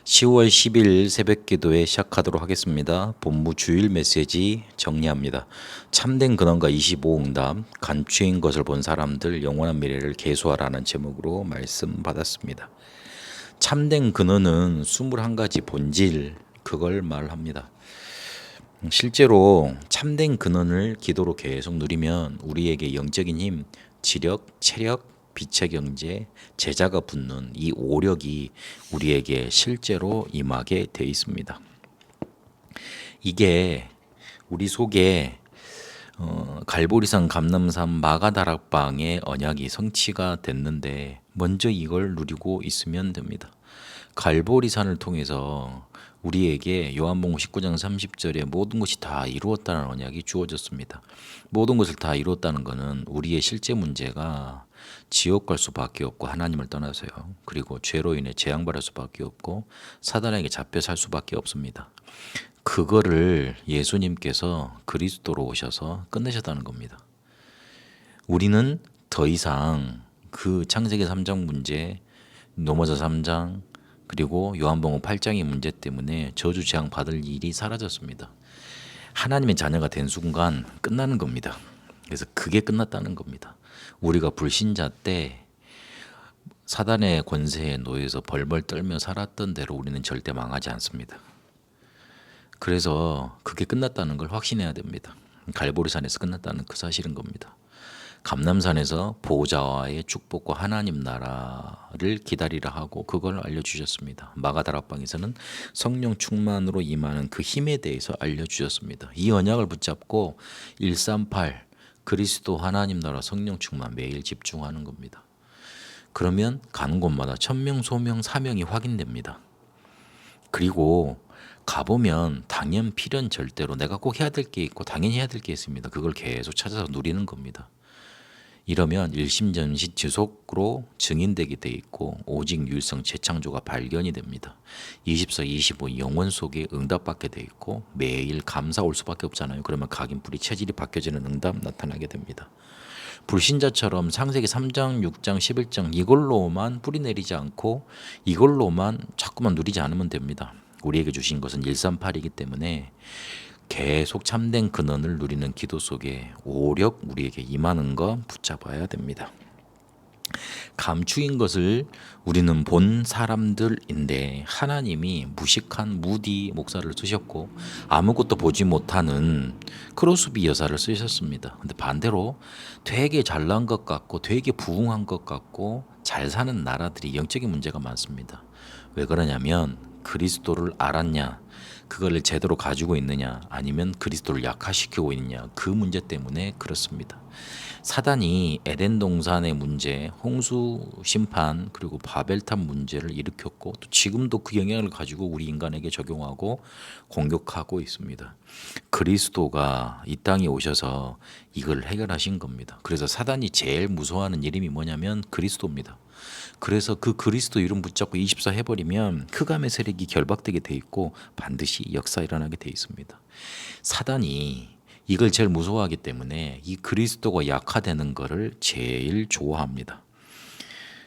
10월 10일 새벽 기도회 시작하도록 하겠습니다. 본부 주일 메시지 정리합니다. 참된 근원과 25응답, 간추인 것을 본 사람들 영원한 미래를 계수하라는 제목으로 말씀 받았습니다. 참된 근원은 21가지 본질, 그걸 말합니다. 실제로 참된 근원을 기도로 계속 누리면 우리에게 영적인 힘, 지력, 체력, 빛의 경제, 제자가 붙는 이 오력이 우리에게 실제로 임하게 돼 있습니다. 이게 우리 속에 갈보리산 감람산 마가다락방의 언약이 성취가 됐는데 먼저 이걸 누리고 있으면 됩니다. 갈보리산을 통해서 우리에게 요한복음 19장 30절에 모든 것이 다 이루었다는 언약이 주어졌습니다. 모든 것을 다 이루었다는 것은 우리의 실제 문제가 지옥 갈 수밖에 없고 하나님을 떠나서요. 그리고 죄로 인해 재앙받을 수밖에 없고 사단에게 잡혀 살 수밖에 없습니다. 그거를 예수님께서 그리스도로 오셔서 끝내셨다는 겁니다. 우리는 더 이상 그 창세기 3장 문제, 노마저 3장, 그리고 요한복음 8장의 문제 때문에 저주 재앙 받을 일이 사라졌습니다. 하나님의 자녀가 된 순간 끝나는 겁니다. 그래서 그게 끝났다는 겁니다. 우리가 불신자 때 사단의 권세에 놓여서 벌벌 떨며 살았던 대로 우리는 절대 망하지 않습니다. 그래서 그게 끝났다는 걸 확신해야 됩니다. 갈보리산에서 끝났다는 그 사실인 겁니다. 감람산에서 보호자와의 축복과 하나님 나라를 기다리라 하고 그걸 알려주셨습니다. 마가다락방에서는 성령 충만으로 임하는 그 힘에 대해서 알려주셨습니다. 이 언약을 붙잡고 138 그리스도 하나님 나라 성령 충만 매일 집중하는 겁니다. 그러면 가는 곳마다 천명 소명 사명이 확인됩니다. 그리고 가보면 당연 필연 절대로 내가 꼭 해야 될 게 있고 당연히 해야 될 게 있습니다. 그걸 계속 찾아서 누리는 겁니다. 이러면 일심전시 지속으로 증인되게 돼 있고 오직 유일성 재창조가 발견이 됩니다. 24, 25 영원 속에 응답받게 돼 있고 매일 감사 올 수밖에 없잖아요. 그러면 각인불이 체질이 바뀌어지는 응답 나타나게 됩니다. 불신자처럼 창세기 3장, 6장, 11장 이걸로만 뿌리 내리지 않고 이걸로만 자꾸만 누리지 않으면 됩니다. 우리에게 주신 것은 138이기 때문에 계속 참된 근원을 누리는 기도 속에 오력 우리에게 임하는 거 붙잡아야 됩니다. 감추인 것을 우리는 본 사람들인데 하나님이 무식한 무디 목사를 쓰셨고 아무것도 보지 못하는 크로스비 여사를 쓰셨습니다. 근데 반대로 되게 잘난 것 같고 되게 부흥한 것 같고 잘 사는 나라들이 영적인 문제가 많습니다. 왜 그러냐면 그리스도를 알았냐, 그걸 제대로 가지고 있느냐, 아니면 그리스도를 약화시키고 있느냐, 그 문제 때문에 그렇습니다. 사단이 에덴 동산의 문제, 홍수 심판, 그리고 바벨탑 문제를 일으켰고 또 지금도 그 영향을 가지고 우리 인간에게 적용하고 공격하고 있습니다. 그리스도가 이 땅에 오셔서 이걸 해결하신 겁니다. 그래서 사단이 제일 무서워하는 이름이 뭐냐면 그리스도입니다. 그래서 그 그리스도 이름 붙잡고 24 해버리면 흑암의 세력이 결박되게 돼 있고 반드시 역사 일어나게 돼 있습니다. 사단이 이걸 제일 무서워하기 때문에 이 그리스도가 약화되는 것을 제일 좋아합니다.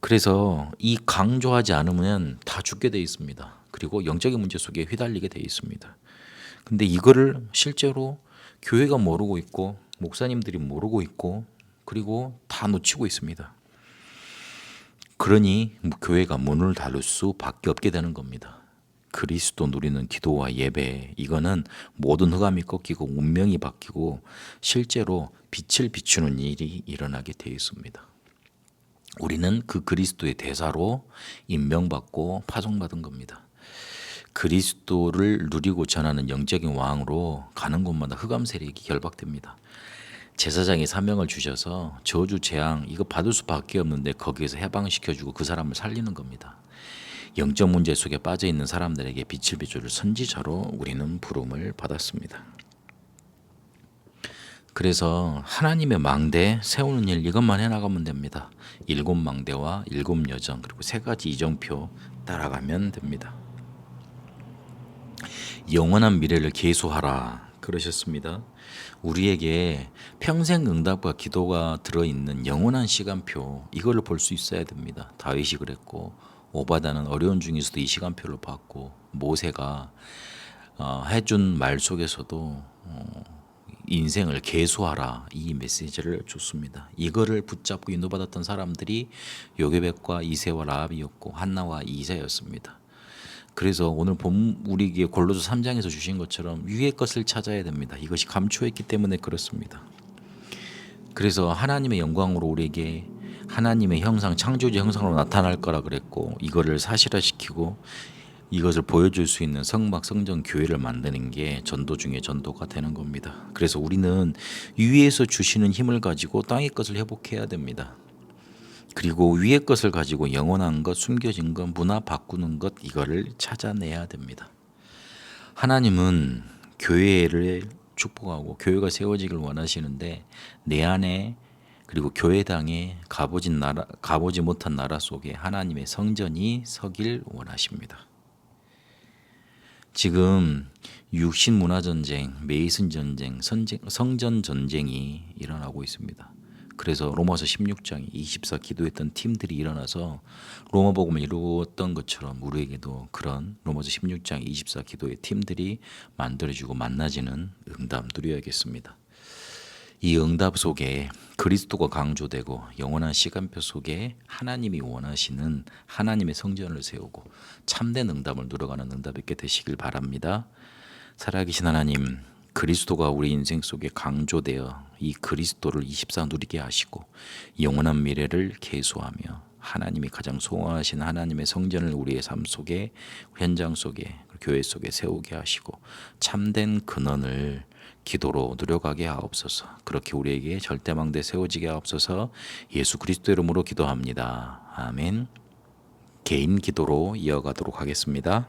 그래서 이 강조하지 않으면 다 죽게 돼 있습니다. 그리고 영적인 문제 속에 휘달리게 돼 있습니다. 근데 이거를 실제로 교회가 모르고 있고 목사님들이 모르고 있고 그리고 다 놓치고 있습니다. 그러니 교회가 문을 닫을 수밖에 없게 되는 겁니다. 그리스도 누리는 기도와 예배, 이거는 모든 흑암이 꺾이고 운명이 바뀌고 실제로 빛을 비추는 일이 일어나게 되어 있습니다. 우리는 그 그리스도의 대사로 임명받고 파송받은 겁니다. 그리스도를 누리고 전하는 영적인 왕으로 가는 곳마다 흑암 세력이 결박됩니다. 제사장이 사명을 주셔서 저주 재앙 이거 받을 수밖에 없는데 거기에서 해방시켜주고 그 사람을 살리는 겁니다. 영적 문제 속에 빠져 있는 사람들에게 빛을 비춰줄 선지자로 우리는 부름을 받았습니다. 그래서 하나님의 망대 세우는 일 이것만 해나가면 됩니다. 7망대와 7여정 그리고 3가지 이정표 따라가면 됩니다. 영원한 미래를 계수하라 그러셨습니다. 우리에게 평생 응답과 기도가 들어있는 영원한 시간표 이걸 볼 수 있어야 됩니다. 다윗이 그랬고 오바다는 어려운 중에서도 이 시간표를 받고 모세가 해준 말 속에서도 인생을 계수하라 이 메시지를 줬습니다. 이거를 붙잡고 인도받았던 사람들이 요게벳과 이새와 라합이었고 한나와 이사였습니다. 그래서 오늘 우리에게 골로새 3장에서 주신 것처럼 위의 것을 찾아야 됩니다. 이것이 감초했기 때문에 그렇습니다. 그래서 하나님의 영광으로 우리에게 하나님의 형상, 창조주 형상으로 나타날 거라 그랬고 이거를 사실화시키고 이것을 보여줄 수 있는 성막, 성전, 교회를 만드는 게 전도 중에 전도가 되는 겁니다. 그래서 우리는 위에서 주시는 힘을 가지고 땅의 것을 회복해야 됩니다. 그리고 위의 것을 가지고 영원한 것, 숨겨진 것, 문화 바꾸는 것 이거를 찾아내야 됩니다. 하나님은 교회를 축복하고 교회가 세워지길 원하시는데 내 안에 그리고 교회당에 가보지 못한 나라 속에 하나님의 성전이 서길 원하십니다. 지금 육신 문화 전쟁, 메이슨 전쟁, 성전 전쟁이 일어나고 있습니다. 그래서 로마서 16장에 24 기도했던 팀들이 일어나서 로마 복음을 이루었던 것처럼 우리에게도 그런 로마서 16장 24 기도의 팀들이 만들어지고 만나지는 응답 누려야겠습니다. 이 응답 속에 그리스도가 강조되고 영원한 시간표 속에 하나님이 원하시는 하나님의 성전을 세우고 참된 응답을 누려가는 응답 있게 되시길 바랍니다. 살아계신 하나님, 그리스도가 우리 인생 속에 강조되어 이 그리스도를 24 누리게 하시고 영원한 미래를 계수하며 하나님이 가장 소원하신 하나님의 성전을 우리의 삶 속에 현장 속에 교회 속에 세우게 하시고 참된 근원을 기도로 누려가게 하옵소서. 그렇게 우리에게 절대망대 세워지게 하옵소서. 예수 그리스도 이름으로 기도합니다. 아멘. 개인 기도로 이어가도록 하겠습니다.